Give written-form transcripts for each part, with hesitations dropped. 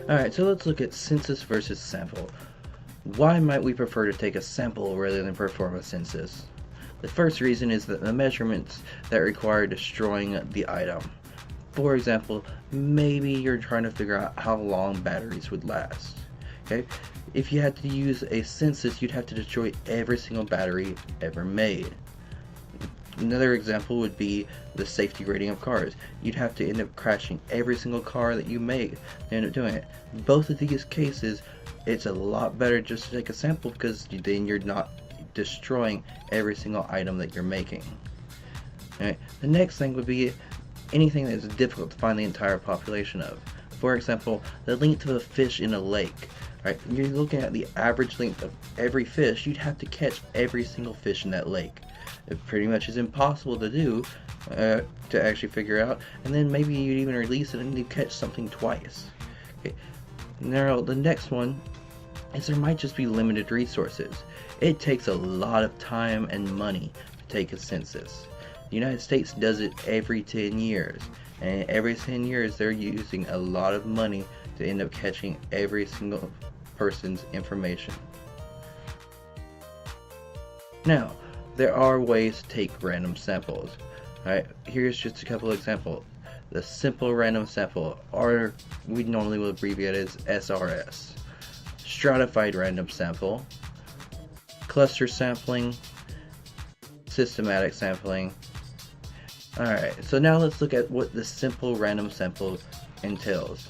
Alright, so let's look at census versus sample. Why might we prefer to take a sample rather than perform a census? The first reason is that the measurements that require destroying the item. For example, maybe you're trying to figure out how long batteries would last. Okay? If you had to use a census, you'd have to destroy every single battery ever made. Another example would be the safety rating of cars. You'd have to end up crashing every single car that you make to end up doing it. In both of these cases, it's a lot better just to take a sample because then you're not destroying every single item that you're making. Alright, the next thing would be anything that is difficult to find the entire population of. For example, the length of a fish in a lake. Right, you're looking at the average length of every fish. You'd have to catch every single fish in that lake. It pretty much is impossible to do, to actually figure out, and then maybe you'd even release it and you catch something twice. Okay. Now the next one is there might just be limited resources. It takes a lot of time and money to take a census. The United States does it every 10 years, and every 10 years they're using a lot of money to end up catching every single person's information. Now, there are ways to take random samples. Alright, here's just a couple of examples. The simple random sample, or we normally will abbreviate it as SRS. Stratified random sample, cluster sampling, systematic sampling. Alright, so now let's look at what the simple random sample entails.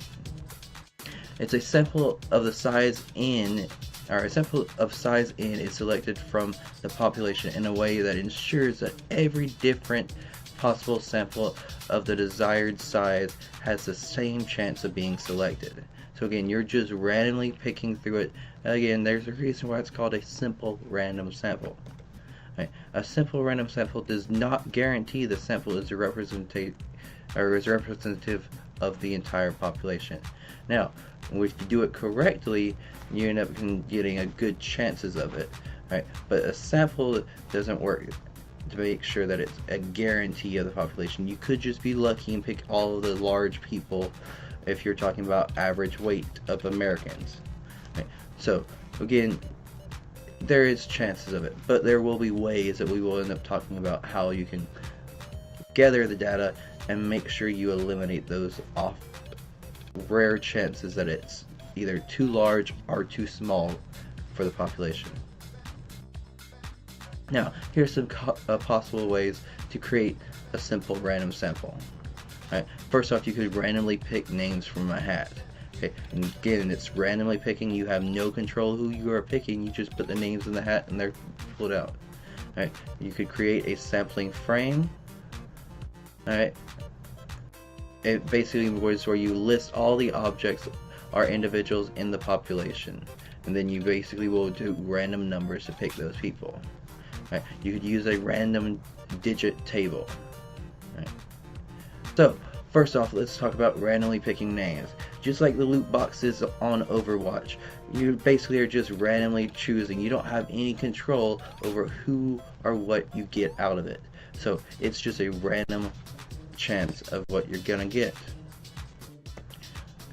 It's a sample of the size n, or a sample of size n is selected from the population in a way that ensures that every different possible sample of the desired size has the same chance of being selected. So again, you're just randomly picking through it. Again, there's a reason why it's called a simple random sample. Right. A simple random sample does not guarantee the sample is representative of the entire population. Now, if you do it correctly, you end up getting a good chances of it, right? But a sample doesn't work to make sure that it's a guarantee of the population. You could just be lucky and pick all of the large people if you're talking about average weight of Americans, right? So again, there is chances of it, but there will be ways that we will end up talking about how you can gather the data and make sure you eliminate those rare chances that it's either too large or too small for the population. Now, here's some possible ways to create a simple random sample. Right. First off, you could randomly pick names from a hat. Okay, and again, it's randomly picking. You have no control who you are picking. You just put the names in the hat and they're pulled out. Right. You could create a sampling frame. Alright. It basically was where you list all the objects or individuals in the population, and then you basically will do random numbers to pick those people. Right. You could use a random digit table. Right. So, first off, let's talk about randomly picking names. Just like the loot boxes on Overwatch, you basically are just randomly choosing. You don't have any control over who or what you get out of it. So, it's just a random chance of what you're gonna get.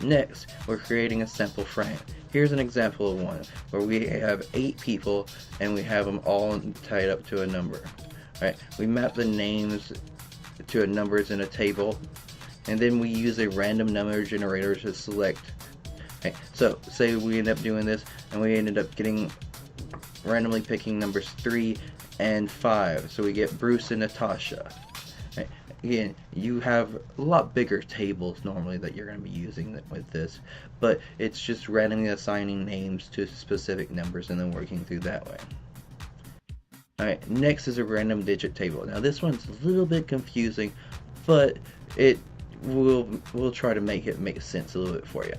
Next, we're creating a sample frame. Here's an example of one where we have 8 people and we have them all tied up to a number. Right? We map the names to numbers in a table, and then we use a random number generator to select. Okay, so say we end up doing this and we ended up getting randomly picking numbers 3 and 5, so we get Bruce and Natasha. Right? Again, you have a lot bigger tables normally that you're going to be using with this, but it's just randomly assigning names to specific numbers and then working through that way. Alright, next is a random digit table. Now this one's a little bit confusing, but we'll try to make it make sense a little bit for you.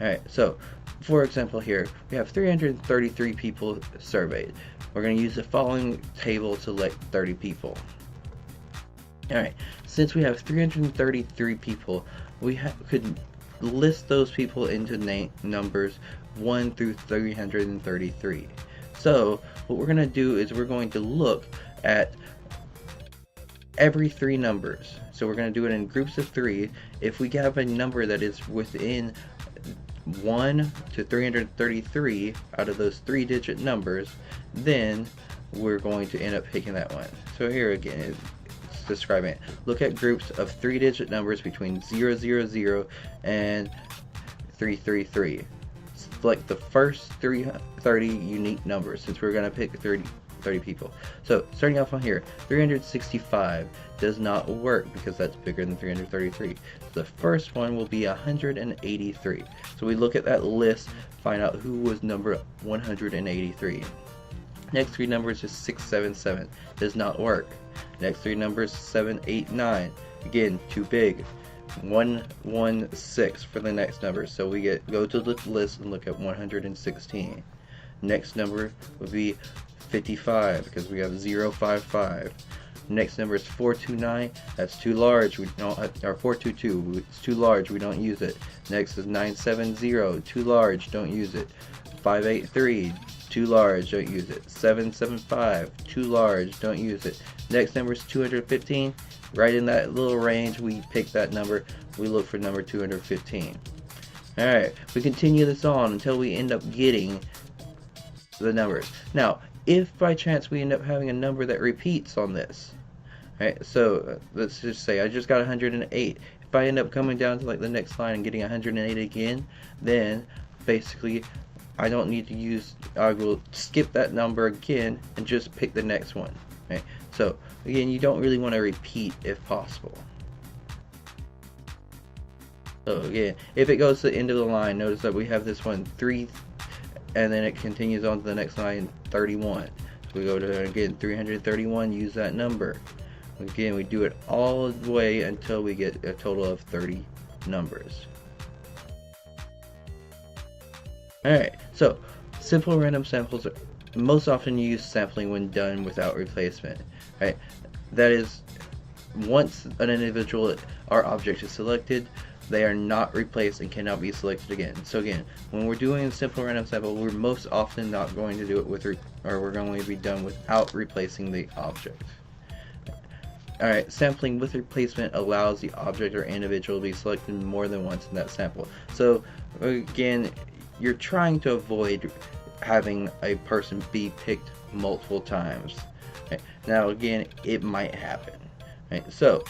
Alright, so for example here, we have 333 people surveyed. We're going to use the following table to select 30 people. Alright, since we have 333 people, we could list those people into numbers 1 through 333. So what we're going to do is we're going to look at every 3 numbers. So we're going to do it in groups of 3. If we have a number that is within 1 to 333 out of those 3-digit numbers, then we're going to end up picking that one. So here again, it's describing it. Look at groups of 3-digit numbers between 000 and 333. Select the first 30 unique numbers, since we're going to pick 30 people. So starting off on here, 365 does not work because that's bigger than 333. So the first one will be 183. So we look at that list, find out who was number 183. Next 3 numbers is 677. Does not work. Next 3 numbers 789. Again, too big. 116 for the next number. So we go to the list and look at 116. Next number would be 55 because we have 055. Next number is 429. That's too large. We don't. Or 422. It's too large. We don't use it. Next is 970. Too large. Don't use it. 583. Too large. Don't use it. 775. Too large. Don't use it. Next number is 215. Right in that little range, we pick that number. We look for number 215. Alright, we continue this on until we end up getting the numbers. Now, if by chance we end up having a number that repeats on this, right? So let's just say I just got 108. If I end up coming down to like the next line and getting 108 again, then basically I don't need to use, I will skip that number again and just pick the next one. Right? So again, you don't really want to repeat if possible. So again, if it goes to the end of the line, notice that we have this one 3, and then it continues on to the next line 31. So we go to again 331, use that number. Again, we do it all the way until we get a total of 30 numbers. Alright, so simple random samples are most often used sampling when done without replacement. Right? That is, once an individual or object is selected, they are not replaced and cannot be selected again. So again, when we're doing a simple random sample, we're most often not going to do it with, or we're going to be done without replacing the object. Alright, sampling with replacement allows the object or individual to be selected more than once in that sample. So again, you're trying to avoid having a person be picked multiple times. Right? Now again, it might happen. Right? So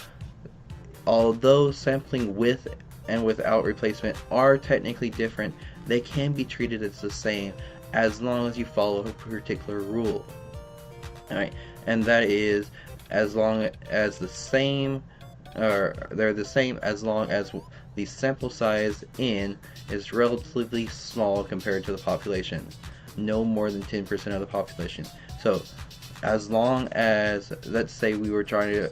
although sampling with and without replacement are technically different, they can be treated as the same as long as you follow a particular rule. Alright, and that is as long as the same, or they're the same as long as the sample size N is relatively small compared to the population, no more than 10% of the population. So as long as, let's say we were trying to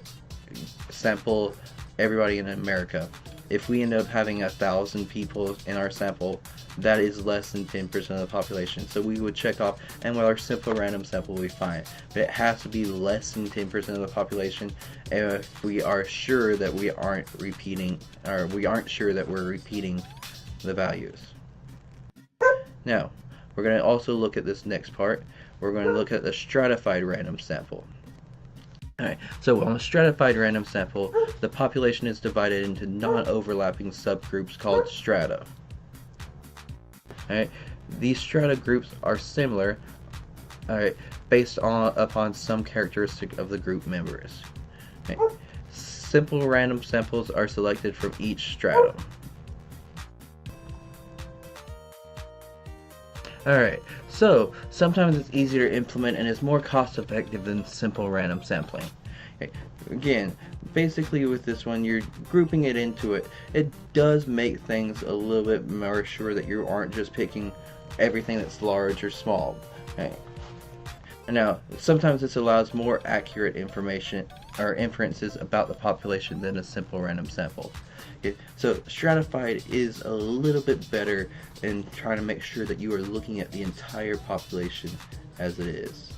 sample everybody in America, if we end up having 1,000 people in our sample, that is less than 10% of the population. So we would check off, and with our simple random sample we find. But it has to be less than 10% of the population if we are sure that we aren't repeating, or we aren't sure that we're repeating the values. Now, we're going to also look at this next part. We're going to look at the stratified random sample. Alright, so on a stratified random sample, the population is divided into non-overlapping subgroups called strata. Alright, these strata groups are similar, alright, based upon some characteristic of the group members. Right. Simple random samples are selected from each stratum. Alright, so sometimes it's easier to implement and is more cost effective than simple random sampling. Okay. Again, basically with this one, you're grouping it into it. It does make things a little bit more sure that you aren't just picking everything that's large or small. Okay. Now, sometimes this allows more accurate information or inferences about the population than a simple random sample. Okay, so stratified is a little bit better in trying to make sure that you are looking at the entire population as it is.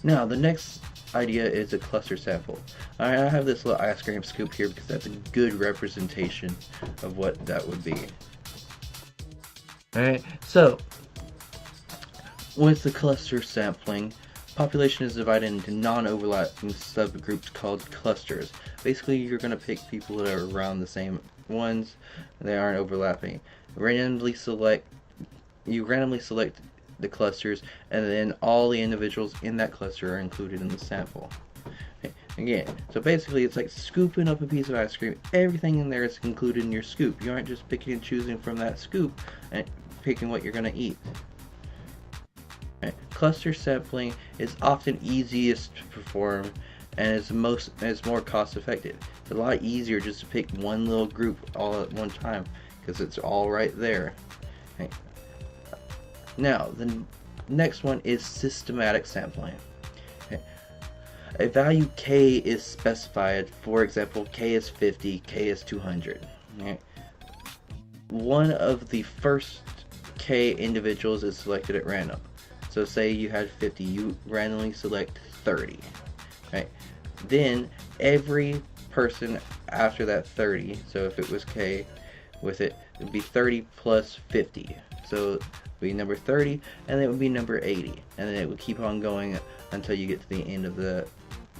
Now, the next idea is a cluster sample. I have this little ice cream scoop here because that's a good representation of what that would be. Alright, so with the cluster sampling, population is divided into non-overlapping subgroups called clusters. Basically, you're going to pick people that are around the same ones, they aren't overlapping. Randomly select you randomly select the clusters, and then all the individuals in that cluster are included in the sample. Okay. Again, so basically it's like scooping up a piece of ice cream. Everything in there is included in your scoop. You aren't just picking and choosing from that scoop and picking what you're going to eat. Okay. Cluster sampling is often easiest to perform and is more cost effective. It's a lot easier just to pick one little group all at one time because it's all right there. Okay. Now, the next one is systematic sampling. Okay. A value k is specified. For example, k is 50, k is 200. Okay. One of the first k individuals is selected at random. So say you had 50, you randomly select 30. Right? Then every person after that 30, so if it was k with it would be 30 plus 50. So be number 30, and then it would be number 80, and then it would keep on going until you get to the end of the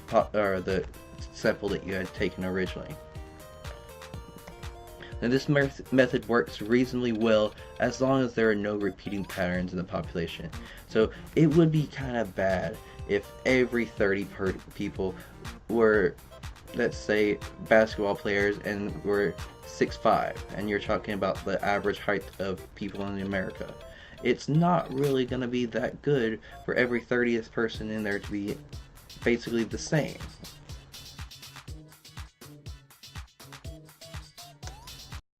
the sample that you had taken originally. Now this method works reasonably well as long as there are no repeating patterns in the population. So it would be kind of bad if every 30 people were, let's say, basketball players and were 6'5", and you're talking about the average height of people in America. It's not really going to be that good for every 30th person in there to be basically the same.